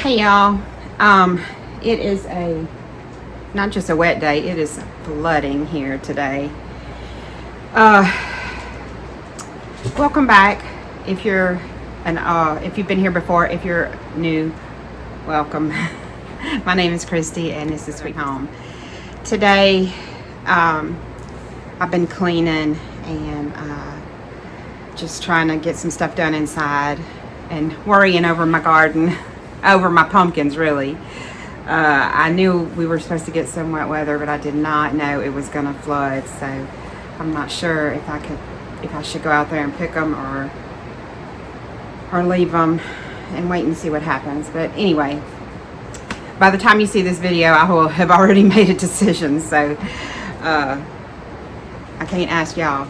Hey y'all, it is not just a wet day, it is flooding here today. Welcome back. If you've been here before, if you're new, welcome. My name is Christy and this is Sweet Home. Today, I've been cleaning and just trying to get some stuff done inside and worrying over my garden. Over my pumpkins, really. I knew we were supposed to get some wet weather, but I did not know it was going to flood. So I'm not sure if I should go out there and pick them or leave them and wait and see what happens. But anyway, by the time you see this video, I will have already made a decision. So I can't ask y'all.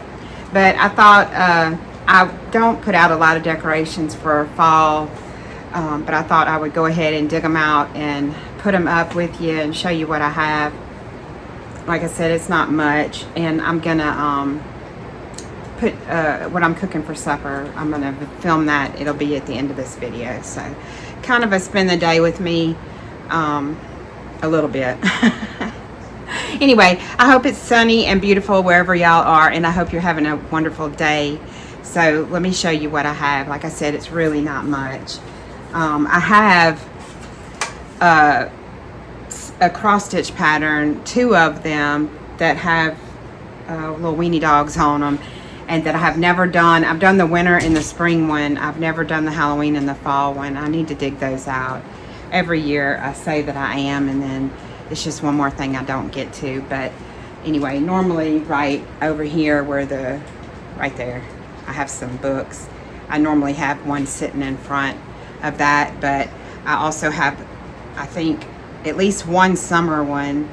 But I thought I don't put out a lot of decorations for fall. But I thought I would go ahead and dig them out and put them up with you and show you what I have. Like I said, it's not much, and I'm gonna put what I'm cooking for supper. I'm gonna film that. It'll be at the end of this video. So kind of spend the day with me a little bit. Anyway, I hope it's sunny and beautiful wherever y'all are, and I hope you're having a wonderful day. So let me show you what I have. Like I said, it's really not much. I have a cross stitch pattern, 2 of them that have little weenie dogs on them, and that I have never done. I've done the winter and the spring one. I've never done the Halloween and the fall one. I need to dig those out. Every year I say that I am, and then it's just one more thing I don't get to. But anyway, normally right over here right there, I have some books. I normally have one sitting in front of that, but I also have, I think, at least one summer one.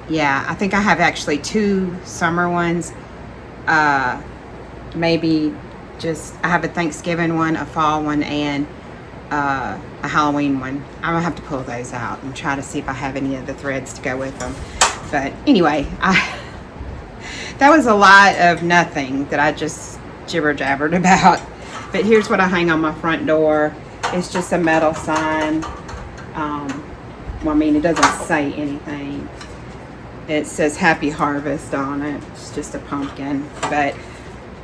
Yeah, I think I have actually 2 summer ones. Maybe just, I have a Thanksgiving one, a fall one, and a Halloween one. I'm gonna have to pull those out and try to see if I have any of the threads to go with them. But anyway, that was a lot of nothing that I just jibber-jabbered about. But here's what I hang on my front door. It's just a metal sign. Well, I mean, it doesn't say anything. It says Happy Harvest on it. It's just a pumpkin, but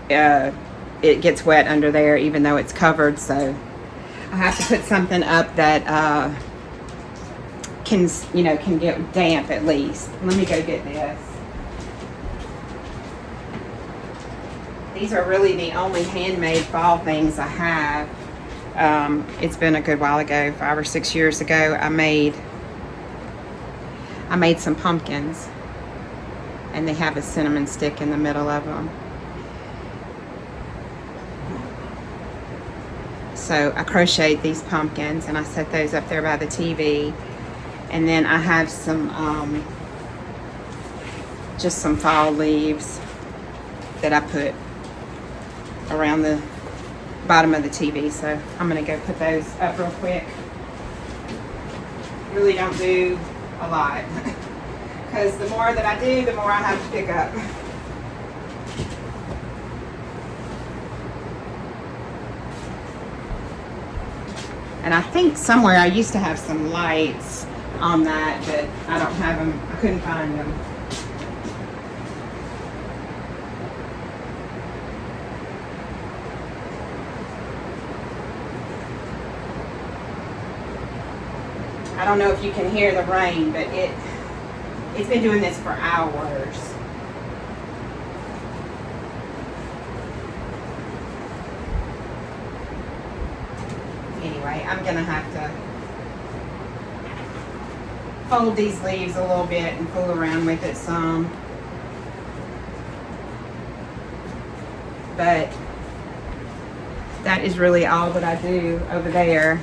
it gets wet under there even though it's covered, so I have to put something up that can get damp at least. Let me go get this. These are really the only handmade fall things I have. It's been a good while ago, 5 or 6 years ago, I made some pumpkins, and they have a cinnamon stick in the middle of them. So I crocheted these pumpkins and I set those up there by the TV. And then I have some, just some fall leaves that I put around the bottom of the TV. So I'm gonna go put those up real quick. Really don't do a lot because the more that I do, the more I have to pick up. And I think somewhere I used to have some lights on that, but I don't have them. I couldn't find them. I don't know if you can hear the rain, but it's been doing this for hours. Anyway, I'm gonna have to fold these leaves a little bit and fool around with it some. But that is really all that I do over there.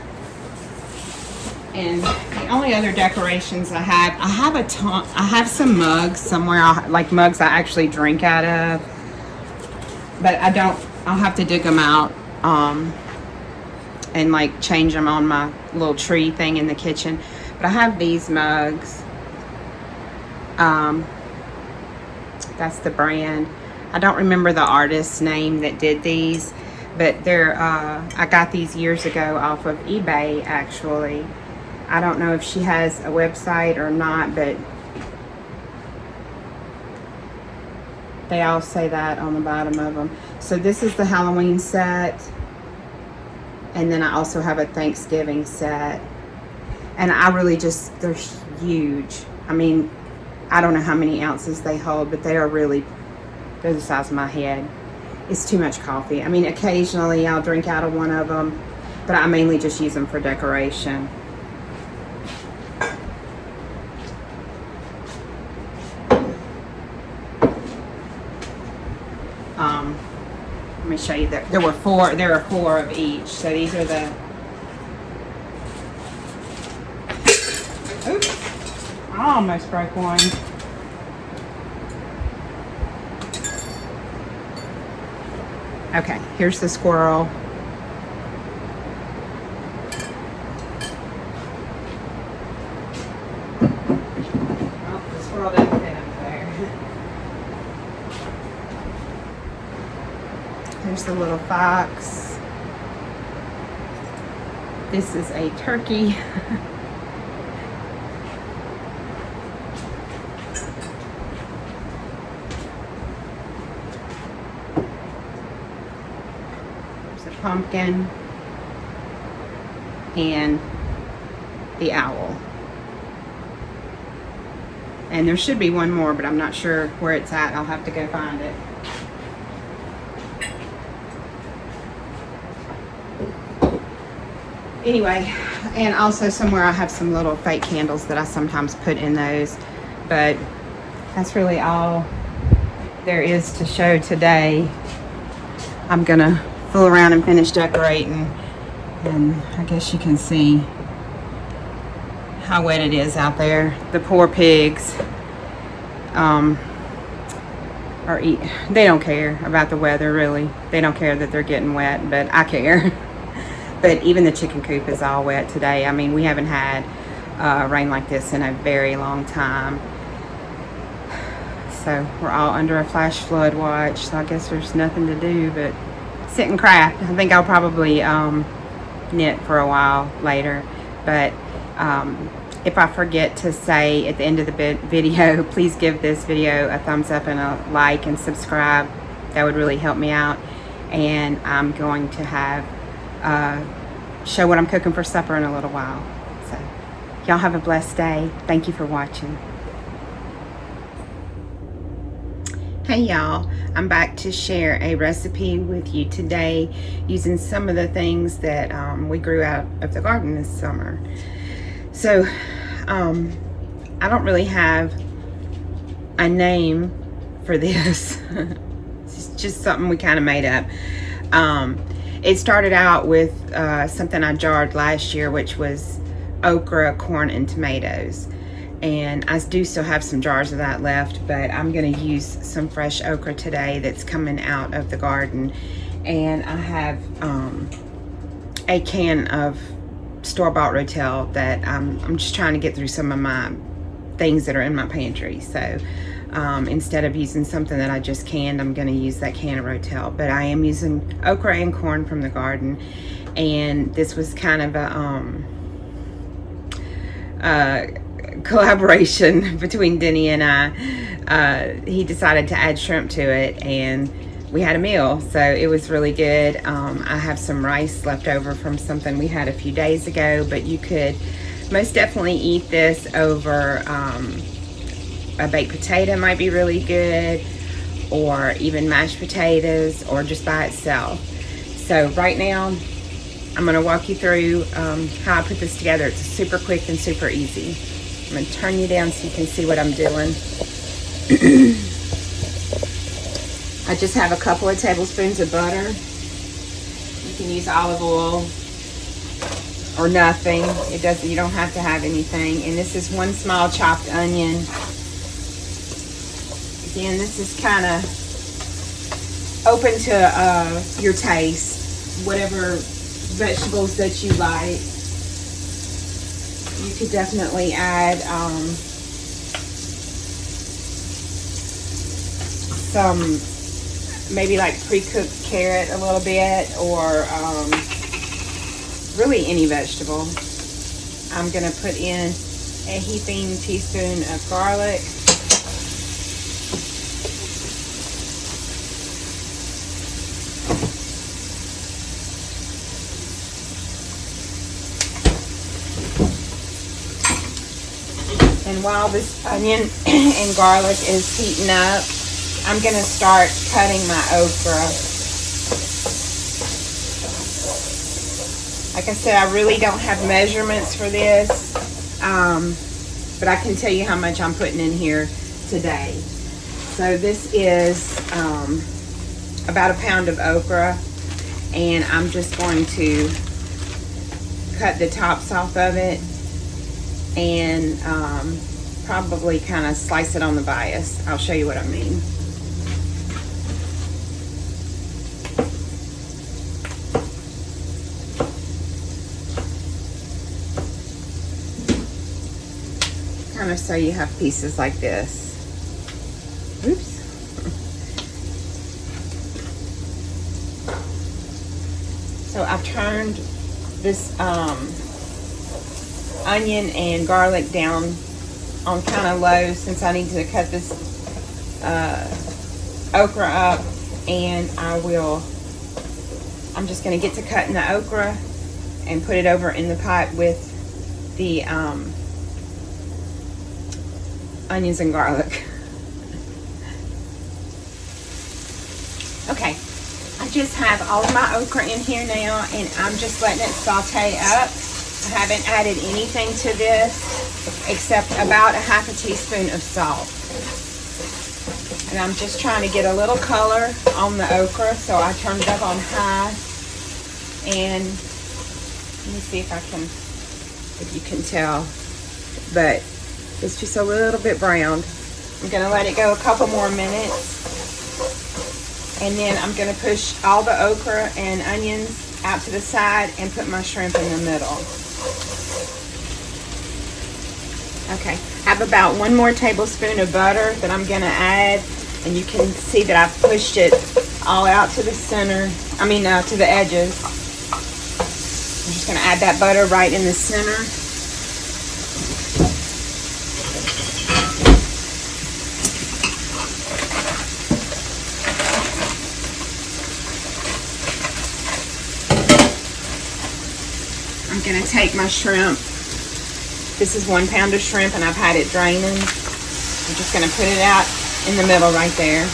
And the only other decorations I have a ton. I have some mugs somewhere, like mugs I actually drink out of. But I don't. I'll have to dig them out and like change them on my little tree thing in the kitchen. But I have these mugs. That's the brand. I don't remember the artist's name that did these, but they're I got these years ago off of eBay actually. I don't know if she has a website or not, but they all say that on the bottom of them. So this is the Halloween set, and then I also have a Thanksgiving set, and I really just, they're huge. I mean, I don't know how many ounces they hold, but they are really, they're the size of my head. It's too much coffee. I mean, occasionally I'll drink out of one of them, but I mainly just use them for decoration. Let me show you that there are four of each. So these are the, oops, I almost broke one. Okay, here's the squirrel. Oh, the squirrel doesn't fit up there. Here's the little fox. This is a turkey. There's a pumpkin and the owl. And there should be one more, but I'm not sure where it's at. I'll have to go find it. Anyway, and also somewhere I have some little fake candles that I sometimes put in those, but that's really all there is to show today. I'm gonna fool around and finish decorating, and I guess you can see how wet it is out there. The poor pigs they don't care about the weather, really. They don't care that they're getting wet, but I care. But even the chicken coop is all wet today. I mean, we haven't had rain like this in a very long time. So we're all under a flash flood watch. So I guess there's nothing to do but sit and craft. I think I'll probably knit for a while later. But if I forget to say at the end of the video, please give this video a thumbs up and a like and subscribe. That would really help me out. And I'm going to have show what I'm cooking for supper in a little while. So y'all have a blessed day. Thank you for watching. Hey y'all, I'm back to share a recipe with you today using some of the things that we grew out of the garden this summer. So I don't really have a name for this. It's just something we kind of made up. It started out with something I jarred last year, which was okra, corn, and tomatoes. And I do still have some jars of that left, but I'm going to use some fresh okra today that's coming out of the garden. And I have a can of store-bought Rotel that I'm just trying to get through some of my things that are in my pantry. So instead of using something that I just canned, I'm going to use that can of Rotel. But I am using okra and corn from the garden, and this was kind of a collaboration between Denny and I. He decided to add shrimp to it, and we had a meal, so it was really good. I have some rice left over from something we had a few days ago, but you could most definitely eat this over a baked potato might be really good, or even mashed potatoes, or just by itself. So right now I'm going to walk you through how I put this together. It's super quick and super easy. I'm going to turn you down so you can see what I'm doing. I just have a couple of tablespoons of butter. You can use olive oil or nothing. You don't have to have anything. And this is one small chopped onion. Again, this is kind of open to your taste. Whatever vegetables that you like. You could definitely add some maybe like pre-cooked carrot a little bit, or really any vegetable. I'm gonna put in a heaping teaspoon of garlic. And while this onion and garlic is heating up, I'm gonna start cutting my okra. Like I said, I really don't have measurements for this, but I can tell you how much I'm putting in here today. So this is about a pound of okra, and I'm just going to cut the tops off of it and probably kind of slice it on the bias. I'll show you what I mean. Kind of so you have pieces like this. Oops. So I've turned this onion and garlic down on kind of low, since I need to cut this okra up, and I'm just going to get to cutting the okra and put it over in the pot with the onions and garlic. Okay, I just have all of my okra in here now, and I'm just letting it saute up. I haven't added anything to this except about a half a teaspoon of salt. And I'm just trying to get a little color on the okra, so I turned it up on high. And let me see if you can tell, but it's just a little bit browned. I'm gonna let it go a couple more minutes, and then I'm gonna push all the okra and onions out to the side and put my shrimp in the middle. Okay, I have about 1 more tablespoon of butter that I'm gonna add, and you can see that I've pushed it all out to the center, to the edges. I'm just gonna add that butter right in the center. I'm gonna take my shrimp. This is 1 pound of shrimp, and I've had it draining. I'm just gonna put it out in the middle right there.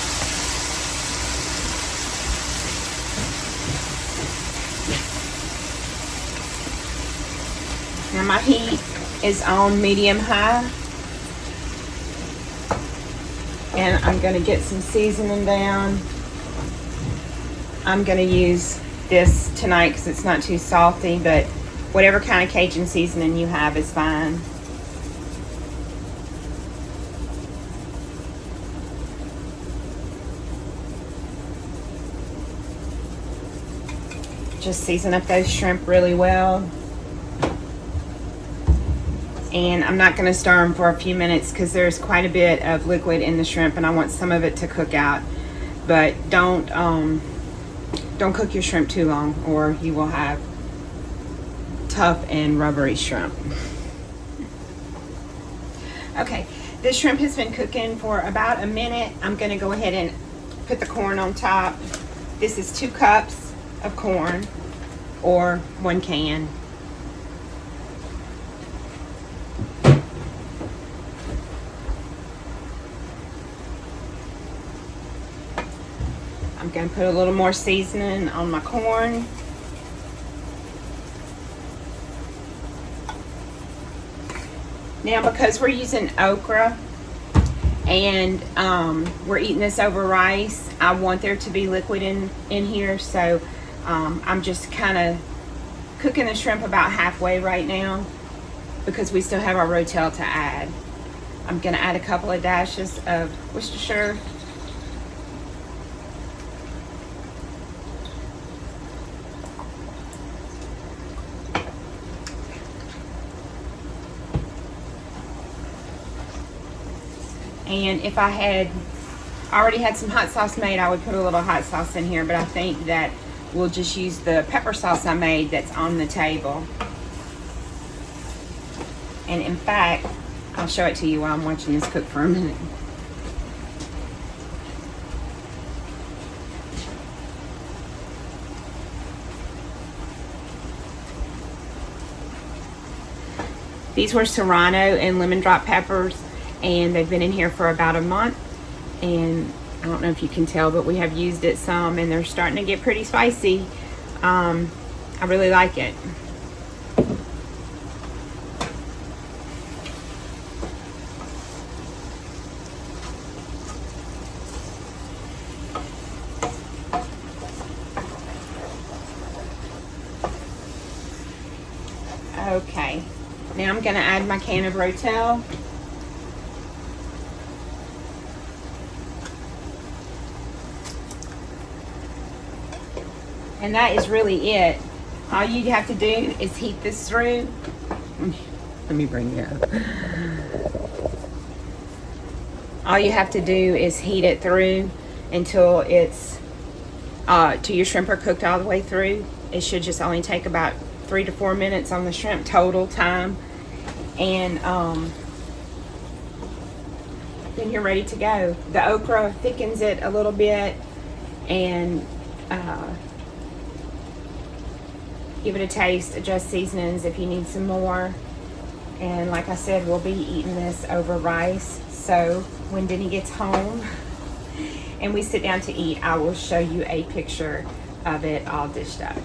Now my heat is on medium high, and I'm gonna get some seasoning down. I'm gonna use this tonight because it's not too salty, but whatever kind of Cajun seasoning you have is fine. Just season up those shrimp really well. And I'm not going to stir them for a few minutes because there's quite a bit of liquid in the shrimp, and I want some of it to cook out. But don't cook your shrimp too long, or you will have tough and rubbery shrimp. Okay, this shrimp has been cooking for about a minute. I'm going to go ahead and put the corn on top. This is 2 cups of corn, or 1 can. I'm going to put a little more seasoning on my corn. Now, because we're using okra and we're eating this over rice, I want there to be liquid in here, so I'm just kind of cooking the shrimp about halfway right now because we still have our rotel to add. I'm going to add a couple of dashes of Worcestershire. And if I had I already had some hot sauce made, I would put a little hot sauce in here, but I think that we'll just use the pepper sauce I made that's on the table. And in fact, I'll show it to you while I'm watching this cook for a minute. These were serrano and lemon drop peppers, and they've been in here for about a month. And I don't know if you can tell, but we have used it some, and they're starting to get pretty spicy. I really like it. Okay, now I'm going to add my can of Rotel. And that is really it. All you have to do is heat this through. Let me bring you up. All you have to do is heat it through until it's till your shrimp are cooked all the way through. It should just only take about 3 to 4 minutes on the shrimp total time, and then you're ready to go. The okra thickens it a little bit, and give it a taste, adjust seasonings if you need some more. And like I said, we'll be eating this over rice. So when Denny gets home and we sit down to eat, I will show you a picture of it all dished up.